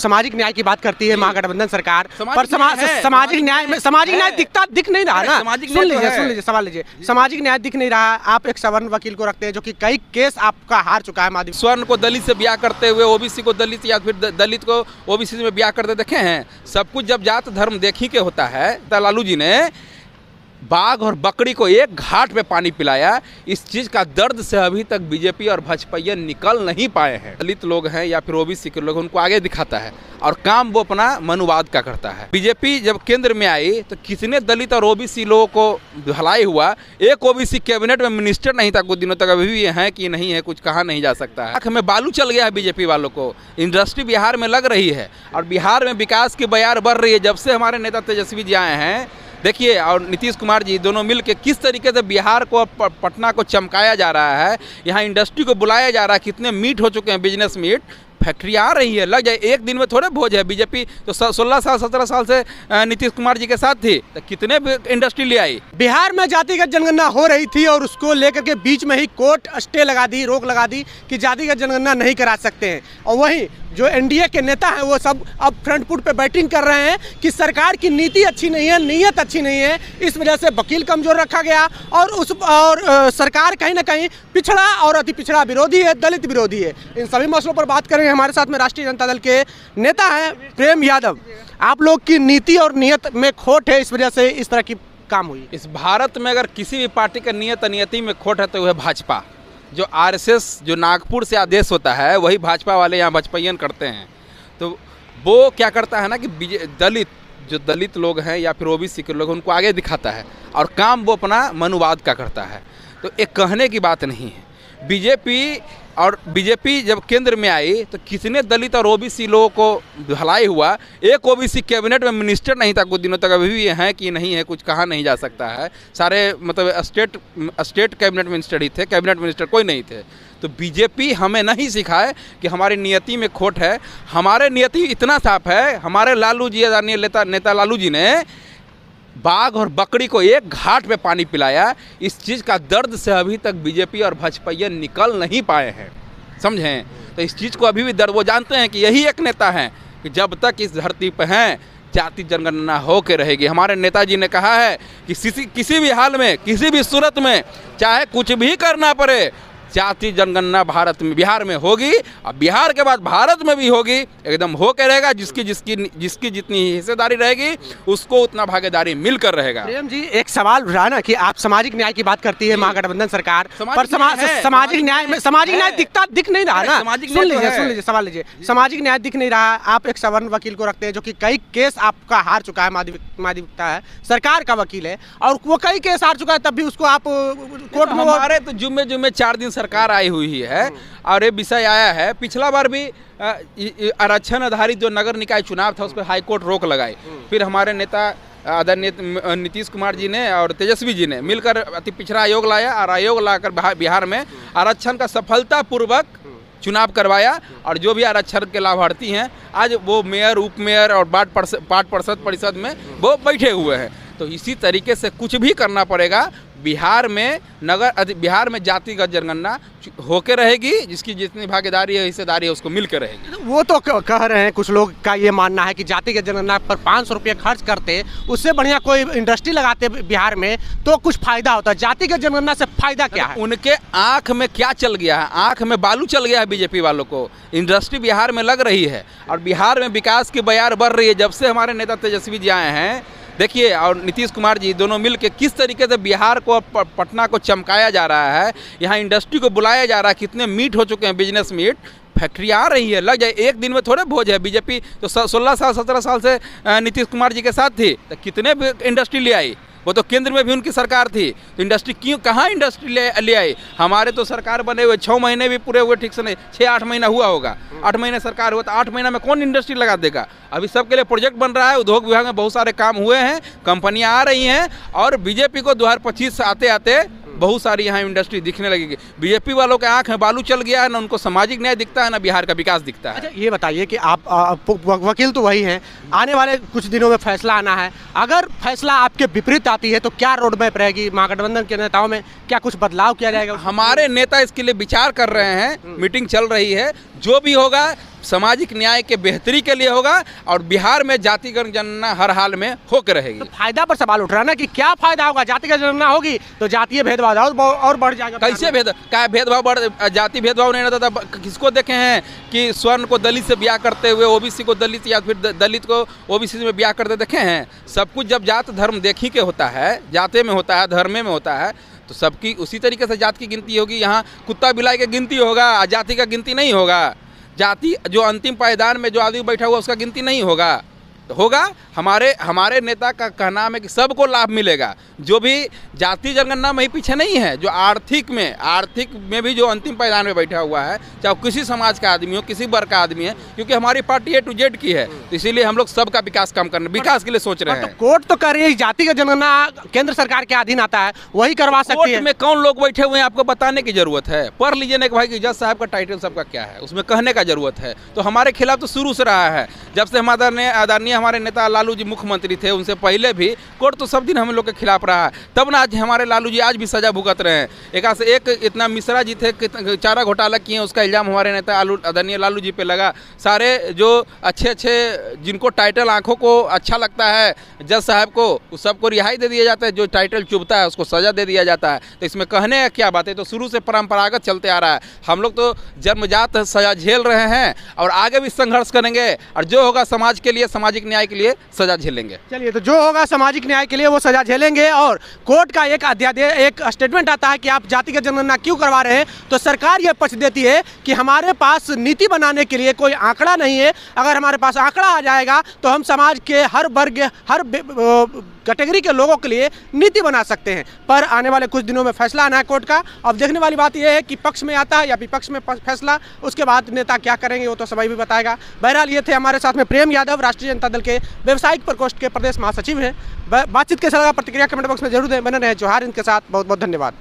सामाजिक न्याय की बात करती है महागठबंधन सरकार, पर सामाजिक न्याय दिख नहीं रहा ना। सुन लीजिए सवाल लीजिए, सामाजिक न्याय दिख नहीं रहा। आप एक सवर्ण वकील को रखते हैं जो कि कई केस आपका हार चुका है। स्वर्ण को दलित से ब्याह करते हुए ओबीसी को दलित या फिर दलित को ओबीसी में ब्याह करते देखे हैं। सब कुछ जब जात धर्म देखी के होता है। लालू जी ने बाघ और बकरी को एक घाट पे पानी पिलाया। इस चीज़ का दर्द से अभी तक बीजेपी और भाजपाइया निकल नहीं पाए हैं। दलित लोग हैं या फिर ओबीसी के लोग, उनको आगे दिखाता है और काम वो अपना मनुवाद का करता है। बीजेपी जब केंद्र में आई तो कितने दलित और ओबीसी लोगों को भलाई हुआ। एक ओबीसी कैबिनेट में मिनिस्टर नहीं था कुछ दिनों तक, अभी भी है कि नहीं है कुछ कहा नहीं जा सकता है। आँख में बालू चल गया है बीजेपी वालों को। इंडस्ट्री बिहार में लग रही है और बिहार में विकास की बयार बढ़ रही है। जब से हमारे नेता तेजस्वी जी आए हैं, देखिए, और नीतीश कुमार जी दोनों मिलकर किस तरीके से बिहार को, पटना को चमकाया जा रहा है। यहाँ इंडस्ट्री को बुलाया जा रहा है। कितने मीट हो चुके हैं, बिजनेस मीट, फैक्ट्री आ रही है, लग जाए। एक दिन में थोड़े भोज है। बीजेपी तो 16 साल 17 साल से नीतीश कुमार जी के साथ थी, तो कितने इंडस्ट्री ले आई। बिहार में जातिगत जनगणना हो रही थी और उसको लेकर के बीच में ही कोर्ट स्टे लगा दी, रोक लगा दी कि जातिगत जनगणना नहीं करा सकते हैं। और वहीं जो एनडीए के नेता हैं वो सब अब फ्रंट फुट पे बैटिंग कर रहे हैं कि सरकार की नीति अच्छी नहीं है, नीयत अच्छी नहीं है। इस वजह से वकील कमजोर रखा गया और सरकार कहीं ना कहीं पिछड़ा और अति पिछड़ा विरोधी है, दलित विरोधी है। इन सभी मसलों पर बात करेंगे। हमारे साथ में राष्ट्रीय जनता दल के नेता हैं प्रेम यादव। आप लोग की नीति और नीयत में खोट है, इस वजह से इस तरह की काम हुई। इस भारत में अगर किसी भी पार्टी का नीयत नीयति में खोट है तो वह भाजपा। जो आरएसएस जो नागपुर से आदेश होता है वही भाजपा वाले यहाँ भाजपाइयन करते हैं। तो वो क्या करता है ना कि दलित लोग हैं या फिर ओबीसी के लोग, उनको आगे दिखाता है और काम वो अपना मनुवाद का करता है। तो एक कहने की बात नहीं है। बीजेपी जब केंद्र में आई तो कितने दलित और ओबीसी लोगों को भलाई हुआ। एक ओबीसी कैबिनेट में मिनिस्टर नहीं था कुछ दिनों तक, अभी भी है कि नहीं है कुछ कहा नहीं जा सकता है। सारे मतलब स्टेट कैबिनेट मिनिस्टर ही थे, कैबिनेट मिनिस्टर कोई नहीं थे। तो बीजेपी हमें नहीं सिखाए कि हमारी नियति में खोट है। हमारे नियति इतना साफ है। हमारे लालू जी, नेता लालू जी ने बाघ और बकरी को एक घाट पे पानी पिलाया। इस चीज़ का दर्द से अभी तक बीजेपी और भाजपाइया निकल नहीं पाए हैं, समझें। तो इस चीज़ को अभी भी दर्द, वो जानते हैं कि यही एक नेता हैं कि जब तक इस धरती पे हैं जाति जनगणना हो के रहेगी। हमारे नेताजी ने कहा है कि किसी भी हाल में, किसी भी सूरत में, चाहे कुछ भी करना पड़े, जाति जनगणना भारत में, बिहार में होगी और बिहार के बाद भारत में भी होगी। एकदम हो के रहेगा। जिसकी जितनी हिस्सेदारी रहेगी उसको उतना भागीदारी मिलकर रहेगा। प्रेम जी, एक सवाल रहा ना कि आप सामाजिक न्याय की बात करती है महागठबंधन सरकार, पर सामाजिक न्याय दिख नहीं रहा ना। सुन लीजिए सवाल लीजिए, सामाजिक न्याय दिख नहीं रहा। आप एक सवर्ण वकील को रखते हैं जो कि कई केस आपका हार चुका है। माध्यमिकता है, सरकार का वकील है और वो कई केस हार चुका है, तब भी उसको आप कोर्ट में। हमारे तो जुम्मे 4 दिन सरकार आई हुई है और ये विषय आया है। पिछला बार भी आरक्षण आधारित जो नगर निकाय चुनाव था उस पर हाईकोर्ट रोक लगाई। फिर हमारे नेता आदरणीय नीतीश कुमार जी ने और तेजस्वी जी ने मिलकर अति पिछड़ा आयोग लाया और आयोग लाकर बिहार में आरक्षण का सफलतापूर्वक चुनाव करवाया। और जो भी आरक्षण के लाभार्थी हैं आज वो मेयर, उप मेयर और वार्ड परिषद में वो बैठे हुए हैं। तो इसी तरीके से कुछ भी करना पड़ेगा। बिहार में जातिगत जनगणना होके रहेगी। जिसकी जितनी भागीदारी है, हिस्सेदारी है, उसको मिलकर रहेगी। वो तो कह रहे हैं, कुछ लोग का ये मानना है कि जातिगत जनगणना पर 500 रुपये खर्च करते, उससे बढ़िया कोई इंडस्ट्री लगाते बिहार में तो कुछ फायदा होता। जातिगत जनगणना से फायदा क्या है? उनके आंख में क्या चल गया है? आंख में बालू चल गया है बीजेपी वालों को। इंडस्ट्री बिहार में लग रही है और बिहार में विकास की बयार बढ़ रही है। जब से हमारे नेता तेजस्वी जी आए हैं, देखिए, और नीतीश कुमार जी दोनों मिलकर किस तरीके से बिहार को, पटना को चमकाया जा रहा है। यहाँ इंडस्ट्री को बुलाया जा रहा है। कितने मीट हो चुके हैं, बिजनेस मीट, फैक्ट्री आ रही है, लग जाए। एक दिन में थोड़े भोज है। बीजेपी तो 16 साल 17 साल से नीतीश कुमार जी के साथ थी, तो कितने इंडस्ट्री ले आई। वो तो केंद्र में भी उनकी सरकार थी, तो इंडस्ट्री कहाँ इंडस्ट्री ले आई। हमारे तो सरकार बने हुए 6 महीने भी पूरे हुए ठीक से नहीं, 6-8 महीना हुआ होगा। 8 महीने सरकार हुआ तो 8 महीना में कौन इंडस्ट्री लगा देगा। अभी सबके लिए प्रोजेक्ट बन रहा है। उद्योग विभाग में बहुत सारे काम हुए हैं, कंपनियां आ रही हैं और बीजेपी को 2025 से आते आते बहुत सारी यहाँ इंडस्ट्री दिखने लगेगी। बीजेपी वालों के आंख में बालू चल गया है, ना उनको सामाजिक न्याय दिखता है, ना बिहार का विकास दिखता है। अच्छा, ये बताइए कि आप वकील तो वही हैं, आने वाले कुछ दिनों में फैसला आना है। अगर फैसला आपके विपरीत आती है तो क्या रोड मैप रहेगी? महागठबंधन के नेताओं में क्या कुछ बदलाव किया जाएगा? हमारे नेता इसके लिए विचार कर रहे हैं, मीटिंग चल रही है। जो भी होगा सामाजिक न्याय के बेहतरी के लिए होगा और बिहार में जातिगत जनगणना हर हाल में होकर रहेगी। तो फायदा पर सवाल उठ रहा है ना कि क्या फायदा होगा, जातिगत जनगणना होगी तो जातीय भेदभाव और बढ़ जाएगा। कैसे भेदभाव बढ़, जाति भेदभाव नहीं रहता था। किसको देखे हैं कि स्वर्ण को दलित से ब्याह करते हुए ओबीसी को दलित या फिर दलित को ओबीसी में ब्याह करते देखे हैं? सब कुछ जब जात धर्म देखी के होता है, जाते में होता है, धर्मे में होता है, तो सबकी उसी तरीके से जात की गिनती होगी। यहाँ कुत्ता बिलाई की गिनती होगा, जाति का गिनती नहीं होगा। जाति जो अंतिम पायदान में जो आदमी बैठा हुआ उसका गिनती नहीं होगा। हमारे नेता का कहना है कि सबको लाभ मिलेगा। जो भी जाति जनगणना में ही पीछे नहीं है, जो आर्थिक में भी जो अंतिम पायदान में बैठा हुआ है, चाहे किसी समाज का आदमी हो, किसी वर्ग का आदमी है, क्योंकि हमारी पार्टी A to Z की है, तो इसीलिए हम लोग सबका विकास विकास के लिए सोच रहे हैं। कोर्ट तो कर रही है, जातिगत जनगणना केंद्र सरकार के अधीन आता है, वही करवा सकती है। कोर्ट में कौन लोग बैठे हुए हैं आपको बताने की जरूरत है? पढ़ लीजिए ना कि भाई जज साहब का टाइटल सबका क्या है, उसमें कहने का जरूरत है। तो हमारे खिलाफ तो शुरू से रहा है, जब से आदरणीय हमारे नेता लालू जी मुख्यमंत्री थे, उनसे पहले भी कोर्ट तो सब दिन हम लोग के खिलाफ रहा है। तब ना आज हमारे लालू जी आज भी सजा भुगत रहे हैं। एक से एक इतना मिश्रा जी थे, चारा घोटाला किए, उसका इल्जाम हमारे नेता आदरणीय लालू जी पे लगा। सारे जो अच्छे जिनको टाइटल आंखों को अच्छा लगता है जज साहब को, उस सबको रिहाई दे दिया जाता है। जो टाइटल चुभता है उसको सजा दे दिया जाता है। तो इसमें कहने क्या बात है? तो शुरू से परंपरागत चलते आ रहा है। हम लोग तो जन्मजात सजा झेल रहे हैं और आगे भी संघर्ष करेंगे, और जो होगा समाज के लिए, सामाजिक न्याय के लिए सजा झेलेंगे। चलिए, तो जो होगा सामाजिक न्याय के लिए वो सजा झेलेंगे। और कोर्ट का एक स्टेटमेंट आता है कि आप जातिगत जनगणना क्यों करवा रहे हैं, तो सरकार ये पक्ष देती है कि हमारे पास नीति बनाने के लिए कोई आंकड़ा नहीं है। अगर हमारे पास आंकड़ा आ जाएगा तो हम समाज के हर वर्ग, हर कैटेगरी के लोगों के लिए नीति बना सकते हैं। पर आने वाले कुछ दिनों में फैसला आना है कोर्ट का। अब देखने वाली बात यह है कि पक्ष में आता है या विपक्ष में फैसला, उसके बाद नेता क्या करेंगे वो तो समय भी बताएगा। बहरहाल ये थे हमारे साथ में प्रेम यादव, राष्ट्रीय जनता दल के व्यावसायिक प्रकोष्ठ के प्रदेश महासचिव हैं। बातचीत के सलाह प्रतिक्रिया कमेंट बॉक्स में जरूर दें। बने रहे जोहार इनके साथ। बहुत बहुत धन्यवाद।